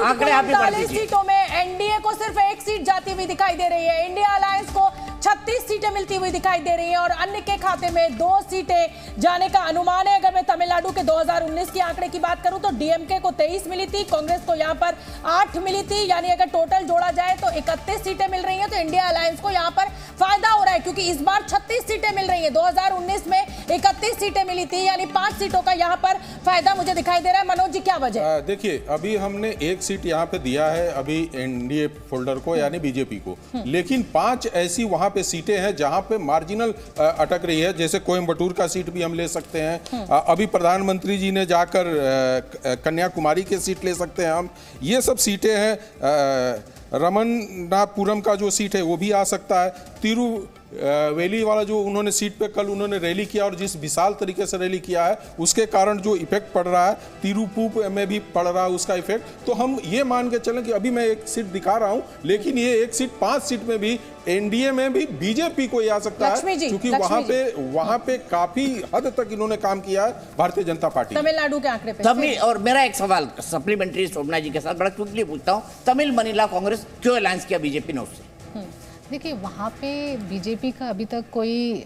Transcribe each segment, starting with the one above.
आंकड़े आप ही पढ़ 39 दीजिए। सीटों में एनडीए को सिर्फ एक सीट जाती हुई दिखाई दे रही है, इंडिया अलायंस को 36 सीटें मिलती हुई दिखाई दे रही है और अन्य के खाते में 2 सीटें जाने का अनुमान है। अगर मैं तमिलनाडु के 2019 के आंकड़े की बात करूं तो डीएमके को 23 मिली थी, कांग्रेस को यहां पर 8 मिली थी, यानी अगर टोटल जोड़ा जाए तो 31 सीटें मिल रही हैं। तो इंडिया अलायंस को यहां पर फायदा हो रहा है क्योंकि इस बार 36 सीटें मिल रही हैं। 2019 में 31 सीटें मिली थी, यानी 5 सीटों का यहां पर फायदा मुझे दिखाई दे रहा है। मनोज जी, क्या वजह है? देखिए, अभी हमने 1 सीट यहाँ पे दिया है अभी एनडीए फोल्डर को यानी बीजेपी को, लेकिन 5 ऐसी वहां पे सीटें हैं जहां पे मार्जिनल अटक रही है। जैसे कोयम्बटूर का सीट भी हम ले सकते हैं, अभी प्रधानमंत्री जी ने जाकर कन्याकुमारी के सीट ले सकते हैं हम। ये सब सीटें हैं। रमन्नापुरम का जो सीट है वो भी आ सकता है। तिरुवेली वाला जो उन्होंने सीट पे कल उन्होंने रैली किया और जिस विशाल तरीके से रैली किया है उसके कारण जो इफेक्ट पड़ रहा है, तिरुपुर में भी पड़ रहा है उसका इफेक्ट। तो हम ये मान के चलें कि अभी मैं 1 सीट दिखा रहा हूं, लेकिन ये 1 सीट 5 सीट में भी एनडीए में भी बीजेपी को आ सकता है, क्योंकि वहां पे काफी हद तक इन्होंने काम किया है भारतीय जनता पार्टी। तमिलनाडु के आंकड़े पे और मेरा एक सवाल सप्लीमेंट्री शोभना जी के साथ बड़ा क्विकली पूछता हूँ, तमिल मनीला कांग्रेस क्यों अलायंस किया बीजेपी ने उससे? देखिए, वहाँ पे बीजेपी का अभी तक कोई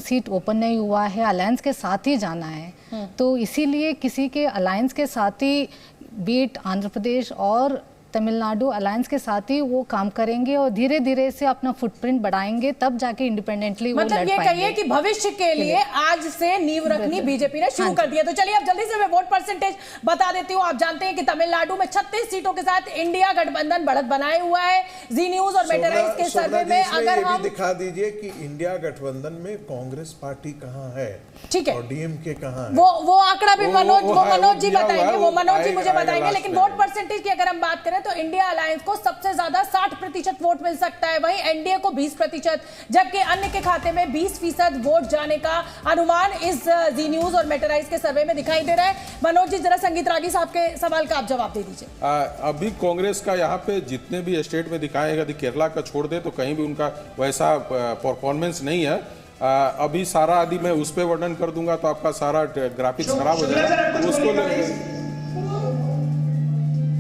सीट ओपन नहीं हुआ है, अलायंस के साथ ही जाना है। तो इसीलिए किसी के अलायंस के साथ ही बीट आंध्र प्रदेश और तमिलनाडु अलायंस के साथ ही वो काम करेंगे और धीरे धीरे से अपना फुटप्रिंट बढ़ाएंगे, तब जाके इंडिपेंडेंटली वो लड़ पाएंगे। मतलब ये कहिए कि भविष्य के लिए आज से नींव रखनी बीजेपी ने शुरू कर दिया। तो चलिए अब जल्दी से मैं वोट परसेंटेज बता देती हूँ। आप जानते हैं कि तमिलनाडु में 36 सीटों के साथ इंडिया गठबंधन बढ़त बनाए हुआ है। जी न्यूज और मेटाराइज के सर्वे में अगर हम दिखा दीजिए कि इंडिया गठबंधन में कांग्रेस पार्टी कहाँ है, ठीक है, और डीएमके कहाँ है, वो आंकड़ा भी मनोज जी बताएंगे, वो मनोज जी मुझे बताएंगे। आएगा लेकिन वोट परसेंटेज की अगर हम बात करें तो इंडिया अलायंस को सबसे ज्यादा 60% वोट मिल सकता है, वहीं एनडीए को 20%, जबकि अन्य के खाते में 20% वोट जाने का अनुमान इस जी न्यूज और मेटाराइज के सर्वे में दिखाई दे रहा है। मनोज जी, जरा संगीत रागी साहब के सवाल का आप जवाब दे दीजिए। अभी कांग्रेस का यहाँ पे जितने भी स्टेट में दिखाए, यदि केरला का छोड़ दे तो कहीं भी उनका वैसा परफॉर्मेंस नहीं है। अभी सारा यदि मैं उस पर वर्णन कर दूंगा तो आपका सारा ग्राफिक्स खराब हो जाएगा उसको।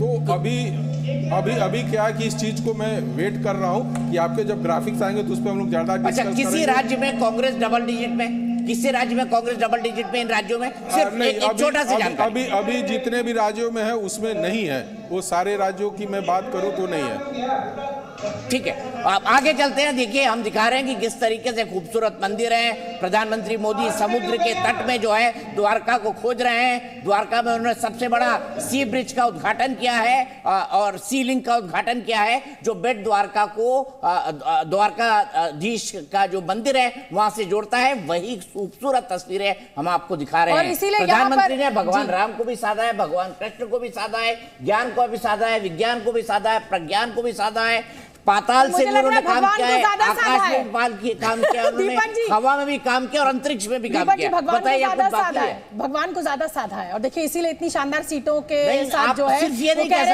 तो अभी क्या है कि इस चीज को मैं वेट कर रहा हूं कि आपके जब ग्राफिक्स आएंगे तो उस पर हम लोग ज्यादा अच्छा, किसी राज्य में कांग्रेस डबल डिजिट में, किसी राज्य में कांग्रेस डबल डिजिट में, इन राज्यों में सिर्फ एक छोटा सा जानकारी। अभी जितने भी राज्यों में है उसमें नहीं है, वो सारे राज्यों की मैं बात करूं तो नहीं है। ठीक है, आप आगे चलते हैं। देखिए, हम दिखा रहे हैं कि किस तरीके से खूबसूरत मंदिर है। प्रधानमंत्री मोदी समुद्र के तट में जो है द्वारका को खोज रहे हैं। द्वारका में उन्होंने सबसे बड़ा सी ब्रिज का उद्घाटन किया है और सी लिंक का उद्घाटन किया है, जो बेट द्वारका को द्वारकाधीश का जो मंदिर है वहां से जोड़ता है। वही खूबसूरत तस्वीरें हम आपको दिखा रहे हैं। प्रधानमंत्री ने भगवान राम को भी साधा है, भगवान कृष्ण को भी साधा है, ज्ञान को भी साधा है, विज्ञान को भी साधा है, प्रज्ञान को भी साधा है। पाताल से भी उन्होंने काम किया है, आकाश में काम किया उन्होंने, हवा में भी काम किया और अंतरिक्ष में भी काम किया। बताइए, भगवान को ज्यादा साधा है। और देखिए, इसीलिए इतनी शानदार सीटों के साथ जो है ये नहीं कह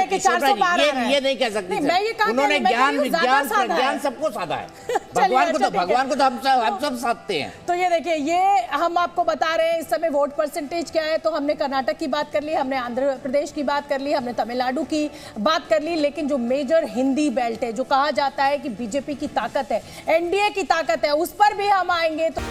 सकते, उन्होंने ज्ञान विज्ञान प्रज्ञान सबको साधा है। भगवान को तो हम सब साधते हैं। तो ये देखिए, ये हम आपको बता रहे हैं इस समय वोट परसेंटेज क्या है। तो हमने कर्नाटक की बात कर ली, हमने आंध्र प्रदेश की बात कर ली, हमने तमिलनाडु की बात कर ली, लेकिन जो मेजर हिंदी बेल्ट है, जो कहा जाता है कि बीजेपी की ताकत है, एनडीए की ताकत है, उस पर भी हम आएंगे। तो